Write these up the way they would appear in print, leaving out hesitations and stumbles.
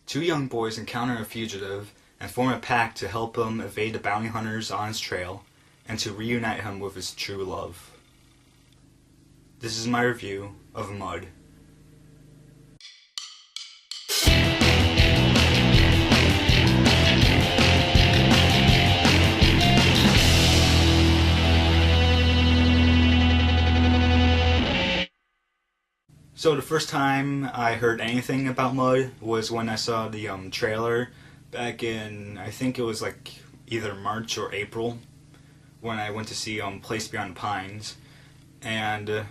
Two young boys encounter a fugitive and form a pact to help him evade the bounty hunters on his trail and to reunite him with his true love. This is my review of Mud. So the first time I heard anything about Mud was when I saw the trailer back in, I think it was like either March or April, when I went to see Place Beyond the Pines. And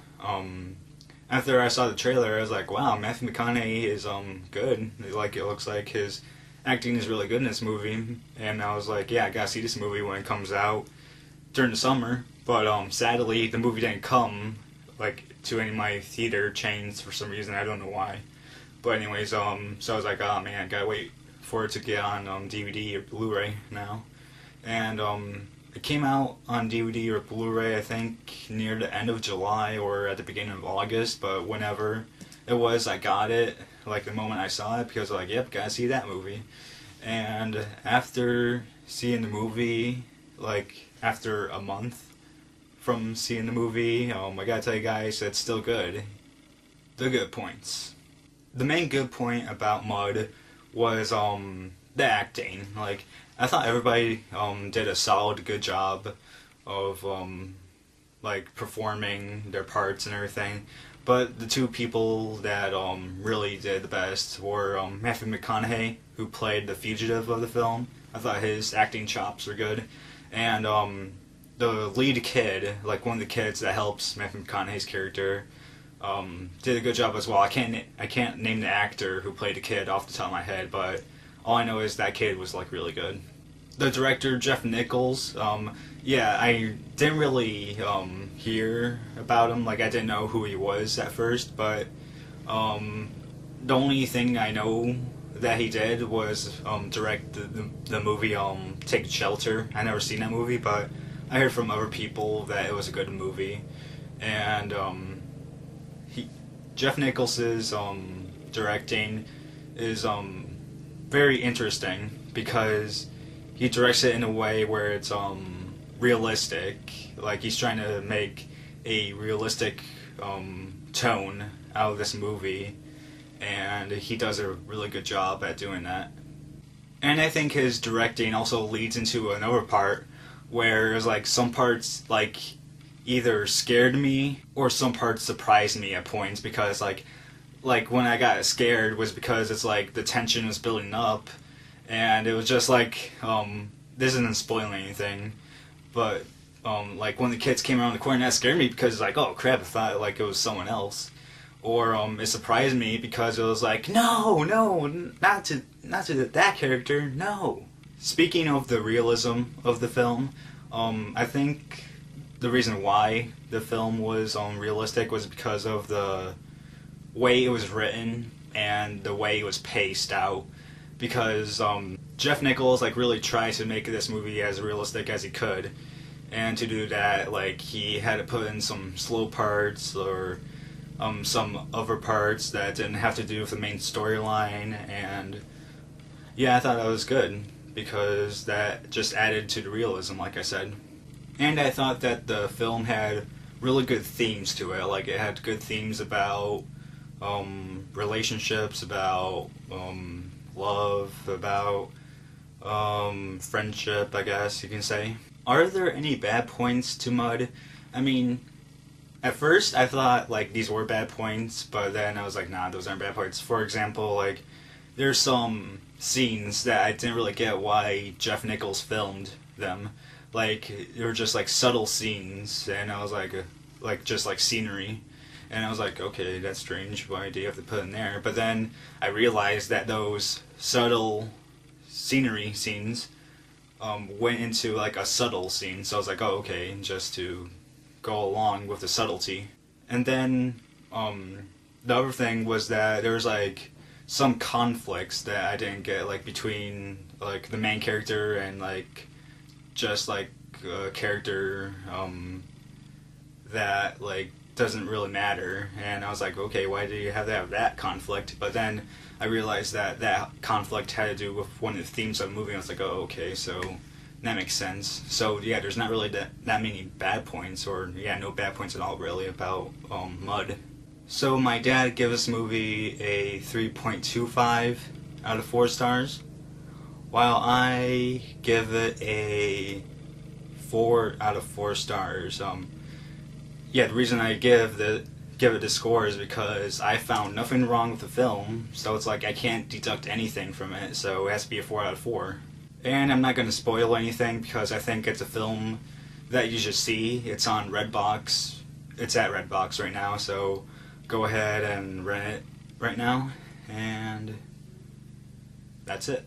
after I saw the trailer, I was like, wow, Matthew McConaughey is good. Like, it looks like his acting is really good in this movie. And I was like, yeah, I gotta see this movie when it comes out during the summer. But sadly, the movie didn't come to any of my theater chains for some reason. I don't know why. But anyways, so I was like, oh man, I gotta wait for it to get on DVD or Blu-ray now. And it came out on DVD or Blu-ray, I think, near the end of July or at the beginning of August. But whenever it was, I got it, like the moment I saw it, because I was like, yep, gotta see that movie. And after seeing the movie, like after a month from seeing the movie, I gotta tell you guys, it's still good. The good points. The main good point about Mud was the acting. Like, I thought everybody did a solid, good job of performing their parts and everything. But the two people that really did the best were Matthew McConaughey, who played the fugitive of the film. I thought his acting chops were good, and the lead kid, like one of the kids that helps Matthew McConaughey's character, did a good job as well. I can't name the actor who played the kid off the top of my head, but all I know is that kid was like really good. The director, Jeff Nichols, I didn't really hear about him. Like, I didn't know who he was at first, but the only thing I know that he did was direct the movie Take Shelter. I never seen that movie, but I heard from other people that it was a good movie. And Jeff Nichols' directing is very interesting because he directs it in a way where it's realistic. Like, he's trying to make a realistic tone out of this movie, and he does a really good job at doing that. And I think his directing also leads into another part where there's like some parts like either scared me or some parts surprised me at points, because like when I got scared was because it's like the tension was building up, and it was just like this isn't spoiling anything, but like when the kids came around the corner, that scared me because it's like, oh crap, I thought like it was someone else. Or it surprised me because it was like, no, not to that character, no. Speaking of the realism of the film, I think the reason why the film was realistic was because of the way it was written and the way it was paced out. Because Jeff Nichols really tried to make this movie as realistic as he could, and to do that, he had to put in some slow parts or some other parts that didn't have to do with the main storyline. And yeah, I thought that was good, because that just added to the realism, like I said. And I thought that the film had really good themes to it. Like, it had good themes about relationships, about love, about friendship, I guess you can say. Are there any bad points to Mud? I mean, at first I thought these were bad points, but then I was like, nah, those aren't bad points. For example, there's some scenes that I didn't really get why Jeff Nichols filmed them. They were just subtle scenes, and I was just scenery, and I was like, okay, that's strange, why do you have to put in there? But then I realized that those subtle scenery scenes went into a subtle scene, so I was like, oh, okay, just to go along with the subtlety. And then the other thing was that there was some conflicts that I didn't get between the main character and just a character that doesn't really matter. And I was like, okay, why do you have to have that conflict? But then I realized that that conflict had to do with one of the themes of the movie. I was like, oh, okay, so that makes sense. So yeah, there's not really that many bad points, or yeah, no bad points at all really about Mud. So my dad gives this movie a 3.25 out of 4 stars, while I give it a 4 out of 4 stars. Yeah, the reason I give it the score is because I found nothing wrong with the film, so it's like I can't deduct anything from it, so it has to be a 4 out of 4. And I'm not going to spoil anything because I think it's a film that you should see. It's on Redbox. It's at Redbox right now, so go ahead and rent it right now, and that's it.